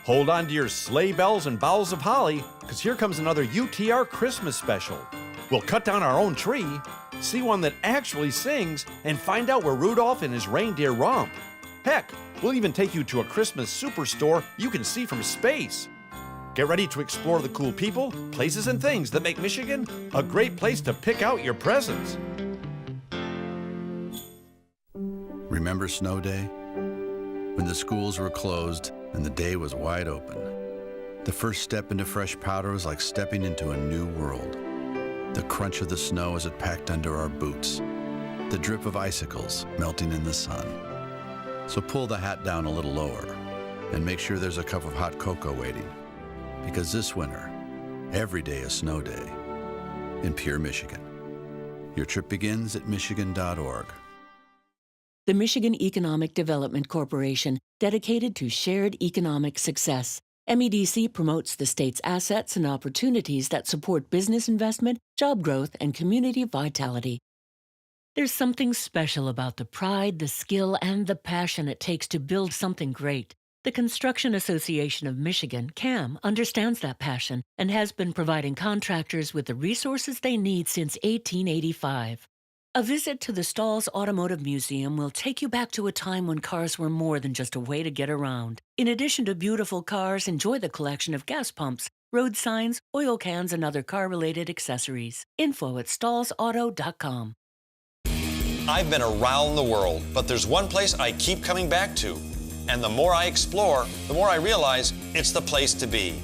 Hold on to your sleigh bells and boughs of holly, because here comes another UTR Christmas special. We'll cut down our own tree, see one that actually sings, and find out where Rudolph and his reindeer romp. Heck, we'll even take you to a Christmas superstore you can see from space. Get ready to explore the cool people, places, and things that make Michigan a great place to pick out your presents. Remember snow day? When the schools were closed and the day was wide open. The first step into fresh powder was like stepping into a new world. The crunch of the snow as it packed under our boots. The drip of icicles melting in the sun. So pull the hat down a little lower and make sure there's a cup of hot cocoa waiting. Because this winter, every day is snow day in Pure, Michigan. Your trip begins at michigan.org. The Michigan Economic Development Corporation, dedicated to shared economic success. MEDC promotes the state's assets and opportunities that support business investment, job growth, and community vitality. There's something special about the pride, the skill, and the passion it takes to build something great. The Construction Association of Michigan, CAM, understands that passion and has been providing contractors with the resources they need since 1885. A visit to the Stalls Automotive Museum will take you back to a time when cars were more than just a way to get around. In addition to beautiful cars, enjoy the collection of gas pumps, road signs, oil cans, and other car-related accessories. Info at stallsauto.com. I've been around the world, but there's one place I keep coming back to. And the more I explore, the more I realize it's the place to be.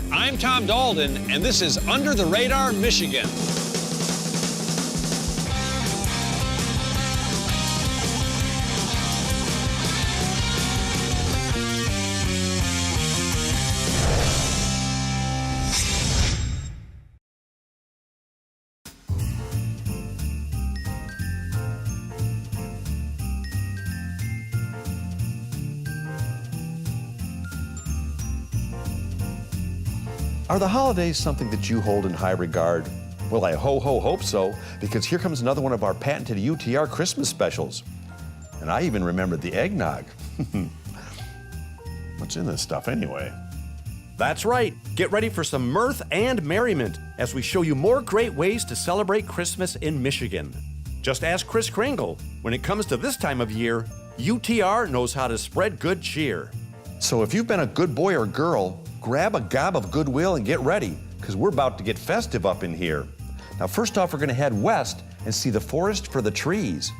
I'm Tom Dalden, and this is Under the Radar, Michigan. Are the holidays something that you hold in high regard? Well, I hope so, because here comes another one of our patented UTR Christmas specials. And I even remembered the eggnog. What's in this stuff anyway? That's right. Get ready for some mirth and merriment as we show you more great ways to celebrate Christmas in Michigan. Just ask Chris Kringle. When it comes to this time of year, UTR knows how to spread good cheer. So if you've been a good boy or girl, grab a gob of goodwill and get ready, because we're about to get festive up in here. Now, first off, we're going to head west and see the forest for the trees.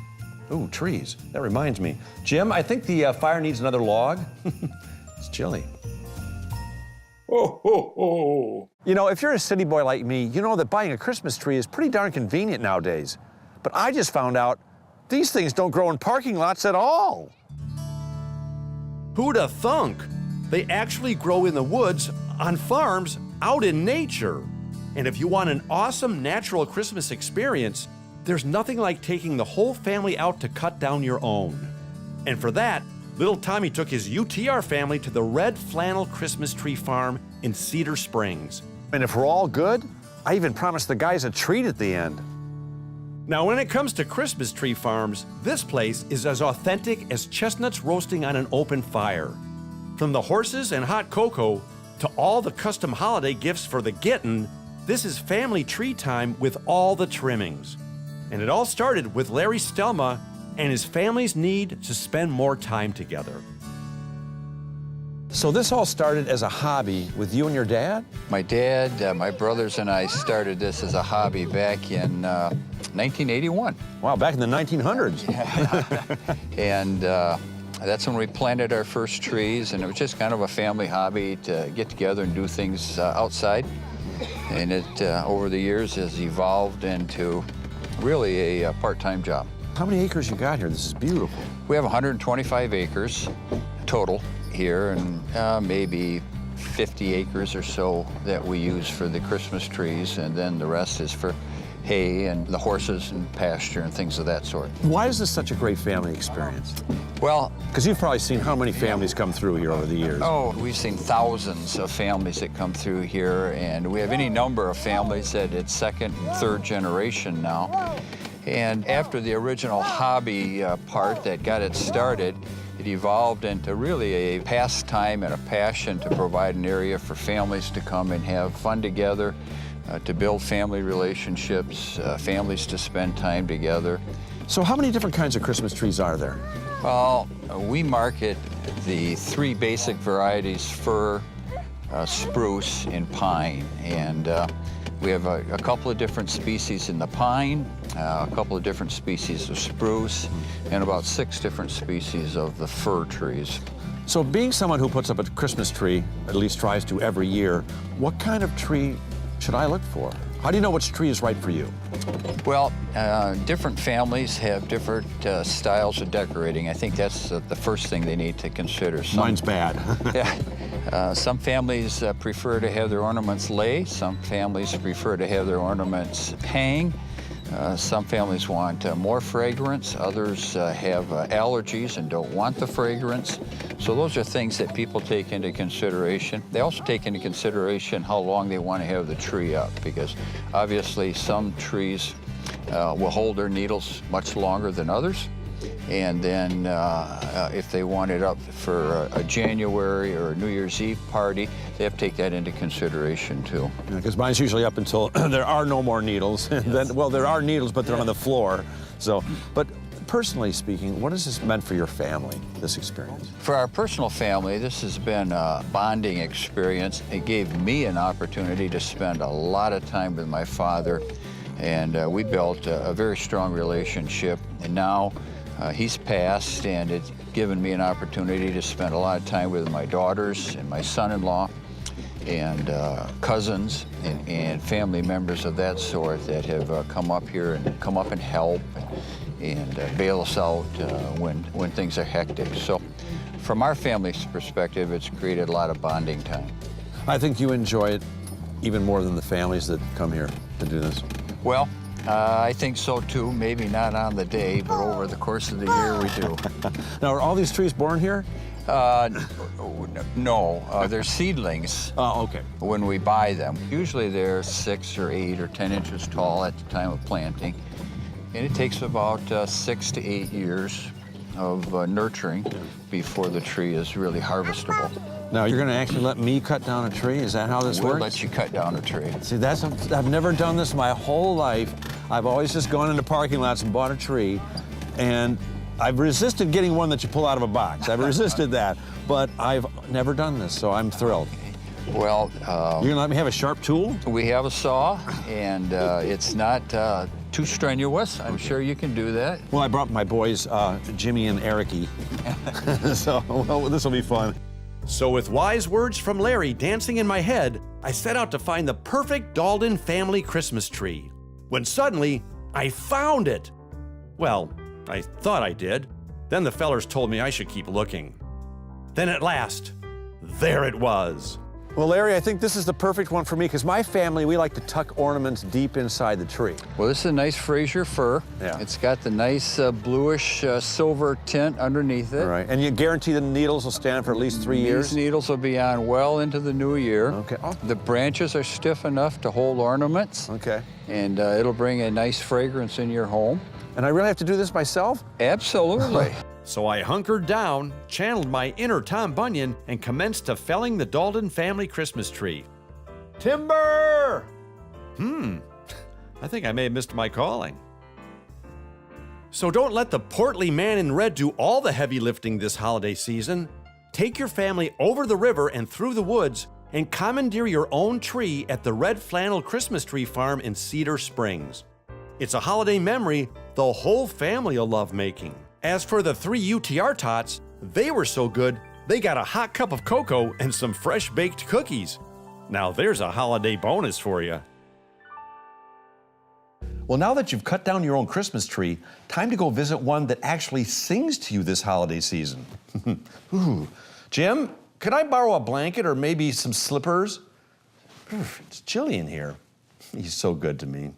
Ooh, trees. That reminds me. Jim, I think the fire needs another log. It's chilly. Oh. You know, if you're a city boy like me, you know that buying a Christmas tree is pretty darn convenient nowadays. But I just found out these things don't grow in parking lots at all. Who'da thunk? They actually grow in the woods, on farms, out in nature. And if you want an awesome natural Christmas experience, there's nothing like taking the whole family out to cut down your own. And for that, little Tommy took his UTR family to the Red Flannel Christmas Tree Farm in Cedar Springs. And if we're all good, I even promised the guys a treat at the end. Now, when it comes to Christmas tree farms, this place is as authentic as chestnuts roasting on an open fire. From the horses and hot cocoa to all the custom holiday gifts for the gettin', this is family tree time with all the trimmings. And it all started with Larry Stelma and his family's need to spend more time together. So this all started as a hobby with you and your dad? My dad, my brothers, and I started this as a hobby back in 1981. Wow, back in the 1900s. And that's when we planted our first trees, and it was just kind of a family hobby to get together and do things outside. And it, over the years, has evolved into really a part-time job. How many acres you got here? This is beautiful. We have 125 acres total here, and maybe 50 acres or so that we use for the Christmas trees, and then the rest is for hay and the horses and pasture and things of that sort. Why is this such a great family experience? Well, because you've probably seen how many families come through here over the years. Oh, we've seen thousands of families that come through here, and we have any number of families that it's second and third generation now. And after the original hobby part that got it started, it evolved into really a pastime and a passion to provide an area for families to come and have fun together, to build family relationships, families to spend time together. So how many different kinds of Christmas trees are there? Well, we market the 3 basic varieties: fir, spruce, and pine. And we have a couple of different species in the pine, a couple of different species of spruce, and about 6 different species of the fir trees. So being someone who puts up a Christmas tree, at least tries to every year, what kind of tree should I look for? How do you know which tree is right for you? Well, different families have different styles of decorating. I think that's the first thing they need to consider. Mine's bad. Yeah. Some families prefer to have their ornaments lay. Some families prefer to have their ornaments hang. Some families want more fragrance. Others have allergies and don't want the fragrance. So those are things that people take into consideration. They also take into consideration how long they want to have the tree up, because obviously some trees will hold their needles much longer than others. And then if they want it up for a January or a New Year's Eve party, they have to take that into consideration too. Because mine's usually up until there are no more needles. Yes. Then, well, there are needles, but they're on the floor. So, but personally speaking, what has this meant for your family, this experience? For our personal family, this has been a bonding experience. It gave me an opportunity to spend a lot of time with my father, and we built a very strong relationship. And now he's passed, and it's given me an opportunity to spend a lot of time with my daughters and my son-in-law and cousins and family members of that sort that have come up here and help and bail us out when things are hectic. So from our family's perspective, it's created a lot of bonding time. I think you enjoy it even more than the families that come here to do this. Well, I think so too. Maybe not on the day, but over the course of the year we do. Now, are all these trees born here? No, they're seedlings. Oh, okay. When we buy them. Usually they're 6 or 8 or 10 inches tall at the time of planting. And it takes about 6 to 8 years of nurturing before the tree is really harvestable. Now, you're going to actually let me cut down a tree? Is that how this We'll works? let you cut down a tree. See, I've never done this my whole life. I've always just gone into parking lots and bought a tree, and I've resisted getting one that you pull out of a box. I've resisted that, but I've never done this, so I'm thrilled. Well, You're gonna let me have a sharp tool? we have a saw, and it's not too strenuous. I'm sure you can do that. Well, I brought my boys, Jimmy and Ericy, so well, this will be fun. So with wise words from Larry dancing in my head, I set out to find the perfect Dalton family Christmas tree. When suddenly, I found it. Well, I thought I did. Then the fellers told me I should keep looking. Then at last, there it was. Well, Larry, I think this is the perfect one for me because my family, we like to tuck ornaments deep inside the tree. Well, this is a nice Fraser fir. Yeah. It's got the nice bluish silver tint underneath it. All right, and you guarantee the needles will stand for at least 3 years? These needles will be on well into the new year. Okay. Oh. The branches are stiff enough to hold ornaments. Okay. And it'll bring a nice fragrance in your home. And I really have to do this myself? Absolutely. So I hunkered down, channeled my inner Tom Bunyan, and commenced to felling the Dalton family Christmas tree. Timber! I think I may have missed my calling. So don't let the portly man in red do all the heavy lifting this holiday season. Take your family over the river and through the woods and commandeer your own tree at the Red Flannel Christmas Tree Farm in Cedar Springs. It's a holiday memory the whole family will love making. As for the 3 UTR tots, they were so good, they got a hot cup of cocoa and some fresh baked cookies. Now there's a holiday bonus for you. Well, now that you've cut down your own Christmas tree, time to go visit one that actually sings to you this holiday season. Ooh. Jim, could I borrow a blanket or maybe some slippers? It's chilly in here. He's so good to me.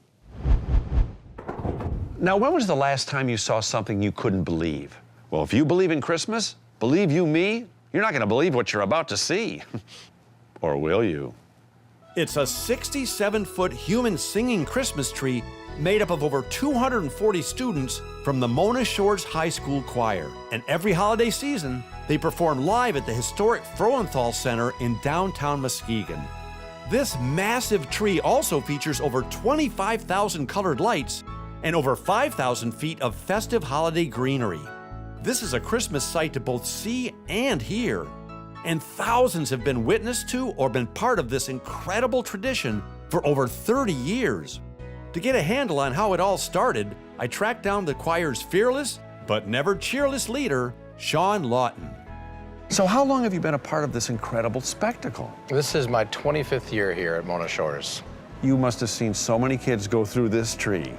Now, when was the last time you saw something you couldn't believe? Well, if you believe in Christmas, believe you me, you're not going to believe what you're about to see. Or will you? It's a 67-foot human singing Christmas tree made up of over 240 students from the Mona Shores High School Choir. And every holiday season, they perform live at the historic Frohenthal Center in downtown Muskegon. This massive tree also features over 25,000 colored lights and over 5,000 feet of festive holiday greenery. This is a Christmas sight to both see and hear. And thousands have been witness to or been part of this incredible tradition for over 30 years. To get a handle on how it all started, I tracked down the choir's fearless but never cheerless leader, Sean Lawton. So how long have you been a part of this incredible spectacle? This is my 25th year here at Mona Shores. You must have seen so many kids go through this tree.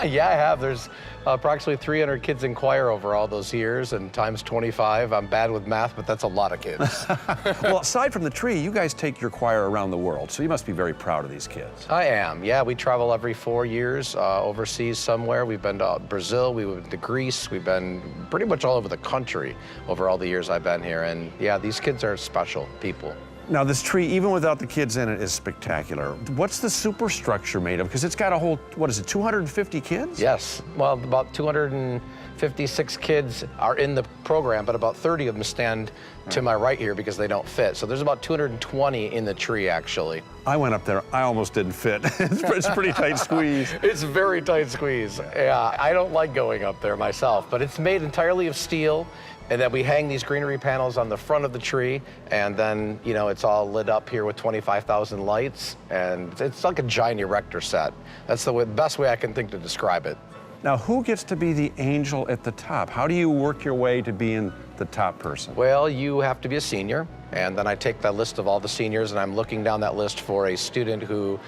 Yeah, I have. There's approximately 300 kids in choir over all those years, and times 25. I'm bad with math, but that's a lot of kids. Well, aside from the tree, you guys take your choir around the world, so you must be very proud of these kids. I am. Yeah, we travel every 4 years overseas somewhere. We've been to Brazil, we went to Greece, we've been pretty much all over the country over all the years I've been here. And yeah, these kids are special people. Now, this tree, even without the kids in it, is spectacular. What's the superstructure made of? Because it's got a whole, what is it, 250 kids? Yes. Well, about 256 kids are in the program, but about 30 of them stand to my right here because they don't fit. So there's about 220 in the tree, actually. I went up there. I almost didn't fit. It's a pretty tight squeeze. It's a very tight squeeze. Yeah, I don't like going up there myself, but it's made entirely of steel. And then we hang these greenery panels on the front of the tree, and then, you know, it's all lit up here with 25,000 lights, and it's like a giant erector set. That's the best way I can think to describe it. Now, who gets to be the angel at the top? How do you work your way to being the top person? Well, you have to be a senior, and then I take that list of all the seniors, and I'm looking down that list for a student who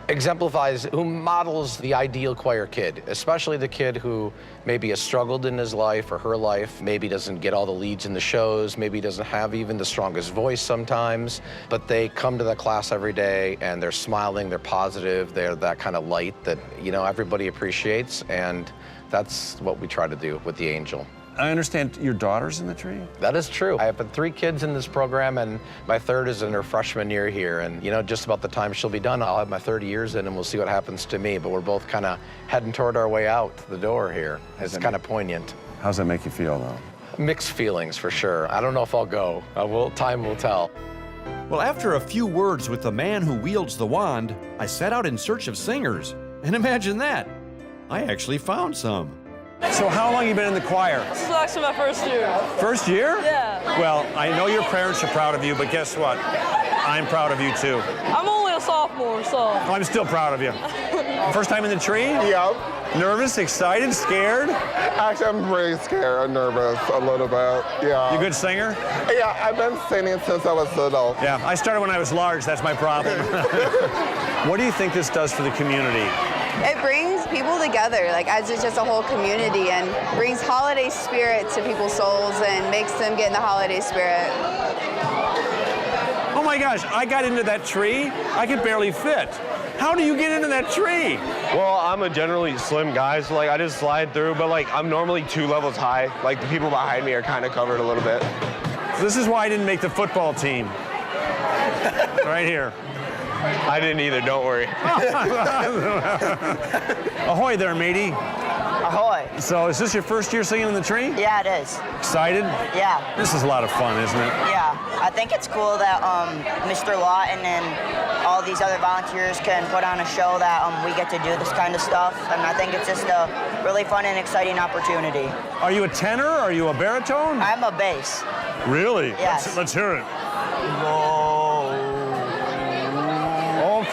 exemplifies, who models the ideal choir kid, especially the kid who maybe has struggled in his life or her life, maybe doesn't get all the leads in the shows, maybe doesn't have even the strongest voice sometimes, but they come to the class every day and they're smiling, they're positive, they're that kind of light that, you know, everybody appreciates, and that's what we try to do with the angel. I understand your daughter's in the tree? That is true. I have 3 kids in this program, and my third is in her freshman year here. And, you know, just about the time she'll be done, I'll have my 30 years in, and we'll see what happens to me. But we're both kind of heading toward our way out the door here. It's kind of poignant. How's that make you feel, though? Mixed feelings, for sure. I don't know if I'll go. Time will tell. Well, after a few words with the man who wields the wand, I set out in search of singers. And imagine that, I actually found some. So how long have you been in the choir? This is actually my first year. First year? Yeah. Well, I know your parents are proud of you, but guess what? I'm proud of you, too. I'm only a sophomore, so. I'm still proud of you. First time in the tree? Yep. Nervous, excited, scared? Actually, I'm pretty scared and nervous a little bit. Yeah. You a good singer? Yeah, I've been singing since I was little. Yeah, I started when I was large. That's my problem. What do you think this does for the community? It brings people together, like as it's just a whole community, and brings holiday spirit to people's souls and makes them get in the holiday spirit. Oh my gosh, I got into that tree. I could barely fit. How do you get into that tree? Well, I'm a generally slim guy, so like I just slide through, but like I'm normally 2 levels high. Like the people behind me are kind of covered a little bit. This is why I didn't make the football team. Right here. I didn't either, don't worry. Ahoy there, matey. Ahoy. So is this your first year singing in the tree? Yeah, it is. Excited? Yeah. This is a lot of fun, isn't it? Yeah. I think it's cool that Mr. Lawton and all these other volunteers can put on a show that we get to do this kind of stuff. And I think it's just a really fun and exciting opportunity. Are you a tenor? Are you a baritone? I'm a bass. Really? Yes. Let's hear it.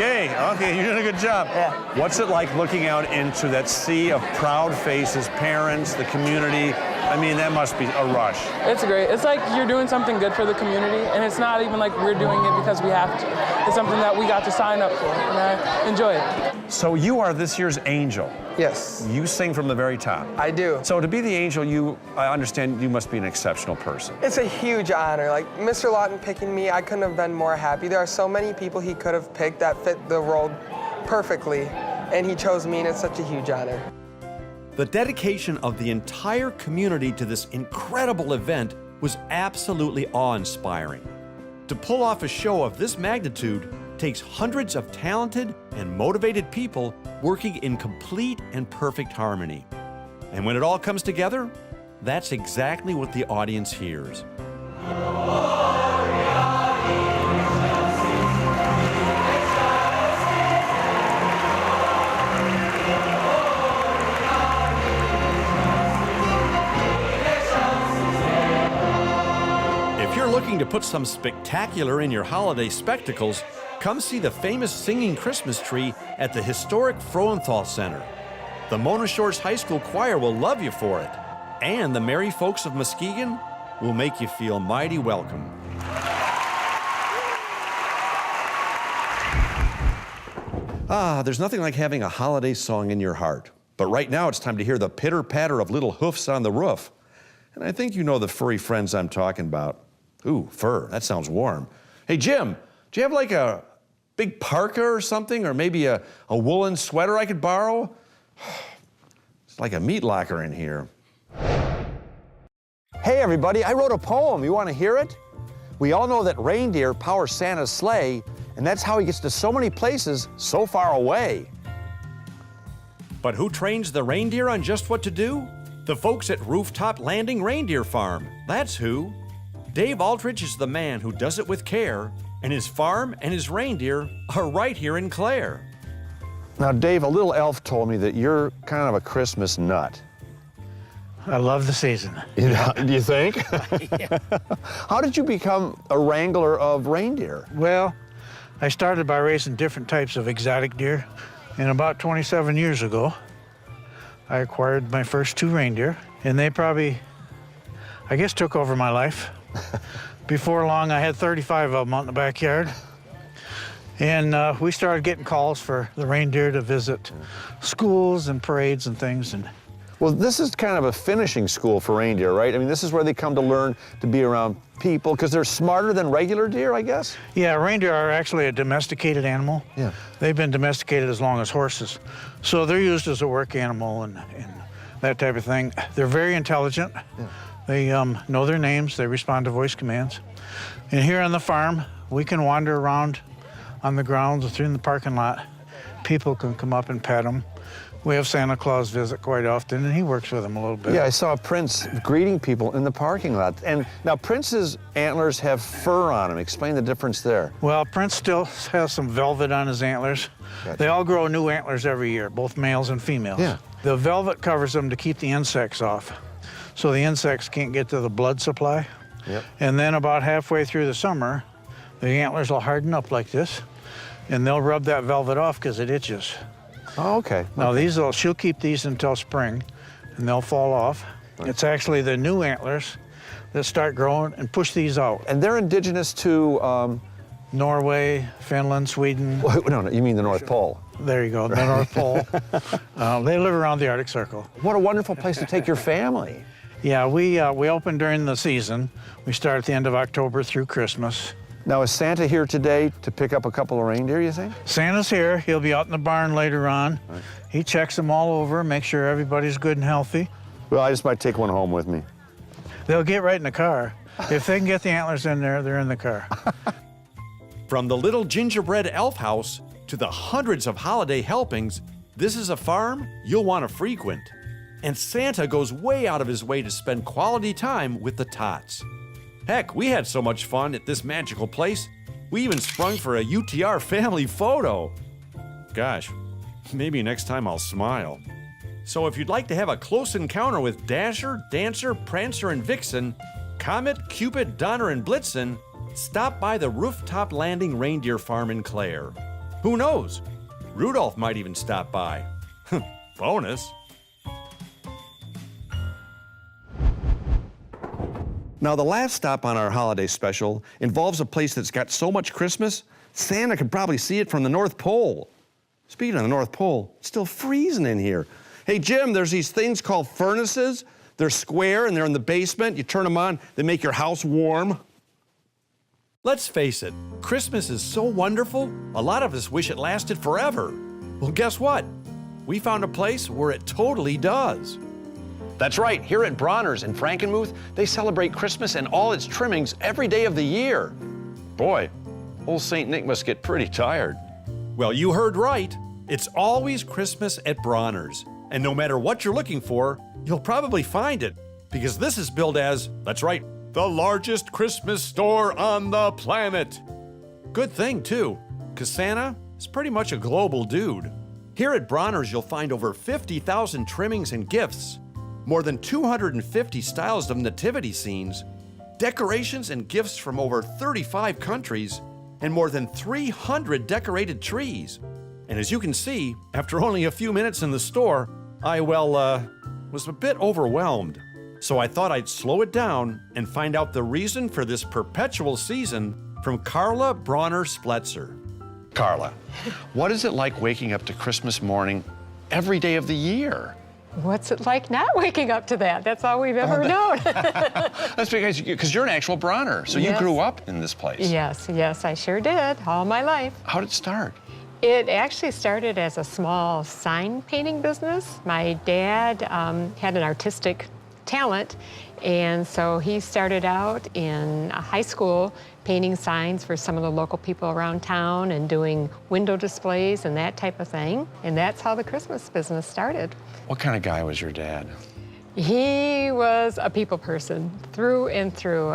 Okay, you're doing a good job. Yeah. What's it like looking out into that sea of proud faces, parents, the community? I mean, that must be a rush. It's great. It's like you're doing something good for the community, and it's not even like we're doing it because we have to. It's something that we got to sign up for, and I enjoy it. So you are this year's angel. Yes. You sing from the very top. I do. So to be the angel, I understand you must be an exceptional person. It's a huge honor. Like, Mr. Lawton picking me, I couldn't have been more happy. There are so many people he could have picked that fit the role perfectly, and he chose me, and it's such a huge honor. The dedication of the entire community to this incredible event was absolutely awe-inspiring. To pull off a show of this magnitude takes hundreds of talented and motivated people working in complete and perfect harmony. And when it all comes together, that's exactly what the audience hears. If you're looking to put some spectacular in your holiday spectacles, come see the famous singing Christmas tree at the historic Frohenthal Center. The Mona Shores High School Choir will love you for it, and the merry folks of Muskegon will make you feel mighty welcome. There's nothing like having a holiday song in your heart. But right now it's time to hear the pitter-patter of little hoofs on the roof. And I think you know the furry friends I'm talking about. Ooh, fur, that sounds warm. Hey, Jim, do you have like a big parka or something? Or maybe a woolen sweater I could borrow? It's like a meat locker in here. Hey everybody, I wrote a poem. You want to hear it? We all know that reindeer power Santa's sleigh, and that's how he gets to so many places so far away. But who trains the reindeer on just what to do? The folks at Rooftop Landing Reindeer Farm. That's who. Dave Aldrich is the man who does it with care, and his farm and his reindeer are right here in Clare. Now, Dave, a little elf told me that you're kind of a Christmas nut. I love the season. Do you think? Yeah. How did you become a wrangler of reindeer? Well, I started by raising different types of exotic deer, and about 27 years ago, I acquired my first 2 reindeer, and they probably, I guess, took over my life. Before long, I had 35 of them out in the backyard. And we started getting calls for the reindeer to visit schools and parades and things. And well, this is kind of a finishing school for reindeer, right? I mean, this is where they come to learn to be around people because they're smarter than regular deer, I guess? Yeah, reindeer are actually a domesticated animal. Yeah. They've been domesticated as long as horses. So they're used as a work animal and that type of thing. They're very intelligent. Yeah. They know their names. They respond to voice commands. And here on the farm, we can wander around on the grounds or through in the parking lot. People can come up and pet them. We have Santa Claus visit quite often, and he works with them a little bit. Yeah, I saw Prince greeting people in the parking lot. And now Prince's antlers have fur on them. Explain the difference there. Well, Prince still has some velvet on his antlers. Gotcha. They all grow new antlers every year, both males and females. Yeah. The velvet covers them to keep the insects off, so the insects can't get to the blood supply. Yep. And then about halfway through the summer, the antlers will harden up like this, and they'll rub that velvet off because it itches. Oh, okay. Now she'll keep these until spring, and they'll fall off. Right. It's actually the new antlers that start growing and push these out. And they're indigenous to Norway, Finland, Sweden. No, you mean the North Pole. There you go, the North Pole. They live around the Arctic Circle. What a wonderful place to take your family. Yeah, we open during the season. We start at the end of October through Christmas. Now, is Santa here today to pick up a couple of reindeer, you think? Santa's here. He'll be out in the barn later on. Right. He checks them all over, makes sure everybody's good and healthy. Well, I just might take one home with me. They'll get right in the car. If they can get the antlers in there, they're in the car. From the little gingerbread elf house to the hundreds of holiday helpings, this is a farm you'll want to frequent. And Santa goes way out of his way to spend quality time with the tots. Heck, we had so much fun at this magical place, we even sprung for a UTR family photo. Gosh, maybe next time I'll smile. So if you'd like to have a close encounter with Dasher, Dancer, Prancer, and Vixen, Comet, Cupid, Donner, and Blitzen, stop by the Rooftop Landing Reindeer Farm in Clare. Who knows? Rudolph might even stop by. Bonus. Now, the last stop on our holiday special involves a place that's got so much Christmas, Santa could probably see it from the North Pole. Speaking of the North Pole, it's still freezing in here. Hey, Jim, there's these things called furnaces. They're square and they're in the basement. You turn them on, they make your house warm. Let's face it, Christmas is so wonderful, a lot of us wish it lasted forever. Well, guess what? We found a place where it totally does. That's right, here at Bronner's in Frankenmuth, they celebrate Christmas and all its trimmings every day of the year. Boy, Old St. Nick must get pretty tired. Well, you heard right. It's always Christmas at Bronner's. And no matter what you're looking for, you'll probably find it. Because this is billed as, that's right, the largest Christmas store on the planet. Good thing, too, because Santa is pretty much a global dude. Here at Bronner's, you'll find over 50,000 trimmings and gifts, more than 250 styles of nativity scenes, decorations and gifts from over 35 countries, and more than 300 decorated trees. And as you can see, after only a few minutes in the store, I, was a bit overwhelmed. So I thought I'd slow it down and find out the reason for this perpetual season from Carla Bronner-Spletzer. Carla, what is it like waking up to Christmas morning every day of the year? What's it like not waking up to that? That's all we've ever known. That's because you're an actual Bronner, so you grew up in this place. Yes, I sure did, all my life. How did it start? It actually started as a small sign painting business. My dad had an artistic talent, and so he started out in high school painting signs for some of the local people around town and doing window displays and that type of thing. And that's how the Christmas business started. What kind of guy was your dad? He was a people person through and through,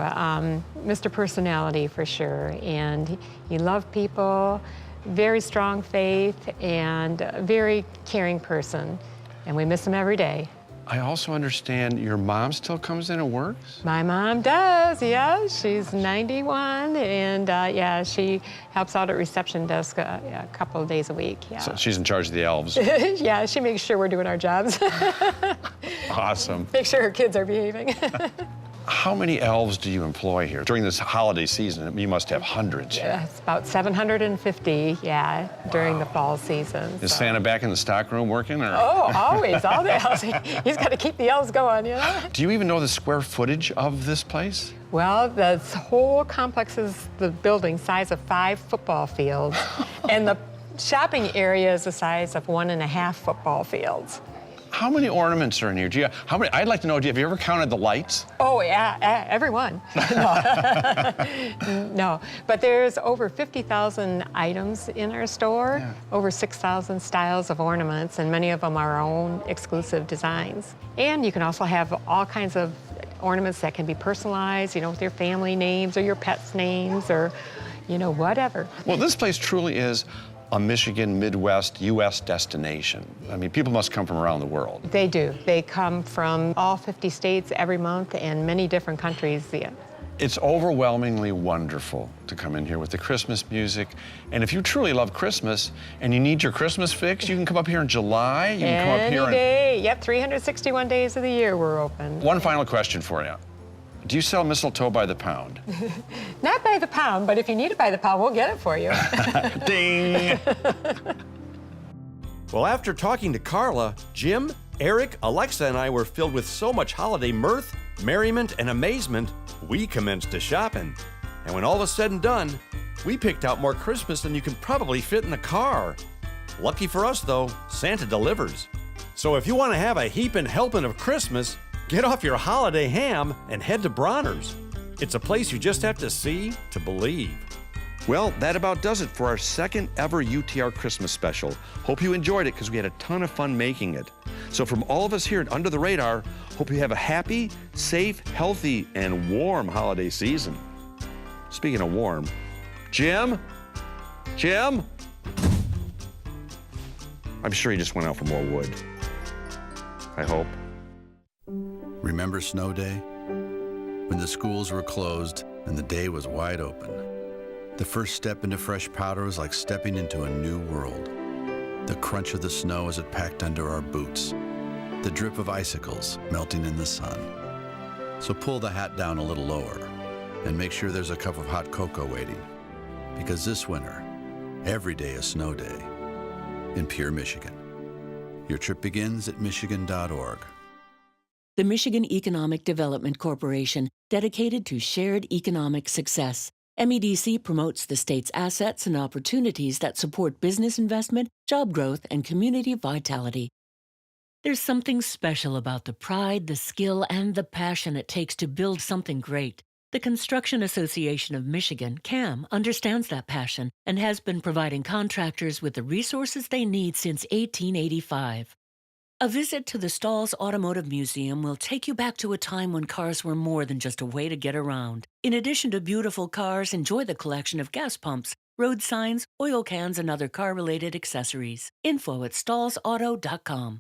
Mr. Personality for sure. And he loved people, very strong faith, and a very caring person. And we miss him every day. I also understand your mom still comes in and works? My mom does, yeah. She's 91, and she helps out at reception desk a couple of days a week, yeah. So she's in charge of the elves? Yeah, she makes sure we're doing our jobs. Awesome. Make sure her kids are behaving. How many elves do you employ here? During this holiday season, you must have hundreds. Yeah, it's about 750, during the fall season. Is Santa back in the stockroom working? Or? Oh, always, all the elves. He's got to keep the elves going, you know? Do you even know the square footage of this place? Well, this whole complex is the building size of 5 football fields, and the shopping area is the size of 1.5 football fields. How many ornaments are in here? I'd like to know, have you ever counted the lights? Oh, yeah, every one. No, but there's over 50,000 items in our store, over 6,000 styles of ornaments, and many of them are our own exclusive designs. And you can also have all kinds of ornaments that can be personalized, with your family names or your pets' names or, whatever. Well, this place truly is a Michigan, Midwest, U.S. destination. I mean, people must come from around the world. They do. They come from all 50 states every month and many different countries. Yeah. It's overwhelmingly wonderful to come in here with the Christmas music. And if you truly love Christmas and you need your Christmas fix, you can come up here in July. You can come up here any day. Yep, 361 days of the year we're open. One final question for you. Do you sell mistletoe by the pound? Not by the pound, but if you need it by the pound, we'll get it for you. Ding! Well, after talking to Carla, Jim, Eric, Alexa, and I were filled with so much holiday mirth, merriment, and amazement, we commenced to shopping. And when all was said and done, we picked out more Christmas than you can probably fit in the car. Lucky for us, though, Santa delivers. So if you want to have a heapin' helping of Christmas, get off your holiday ham and head to Bronner's. It's a place you just have to see to believe. Well, that about does it for our second ever UTR Christmas special. Hope you enjoyed it because we had a ton of fun making it. So from all of us here at Under the Radar, hope you have a happy, safe, healthy, and warm holiday season. Speaking of warm, Jim? I'm sure he just went out for more wood. I hope. Remember Snow Day? When the schools were closed and the day was wide open. The first step into fresh powder was like stepping into a new world. The crunch of the snow as it packed under our boots. The drip of icicles melting in the sun. So pull the hat down a little lower and make sure there's a cup of hot cocoa waiting. Because this winter, every day is snow day in Pure, Michigan. Your trip begins at michigan.org. The Michigan Economic Development Corporation, dedicated to shared economic success. MEDC promotes the state's assets and opportunities that support business investment, job growth, and community vitality. There's something special about the pride, the skill, and the passion it takes to build something great. The Construction Association of Michigan, CAM, understands that passion and has been providing contractors with the resources they need since 1885. A visit to the Stalls Automotive Museum will take you back to a time when cars were more than just a way to get around. In addition to beautiful cars, enjoy the collection of gas pumps, road signs, oil cans, and other car-related accessories. Info at stallsauto.com.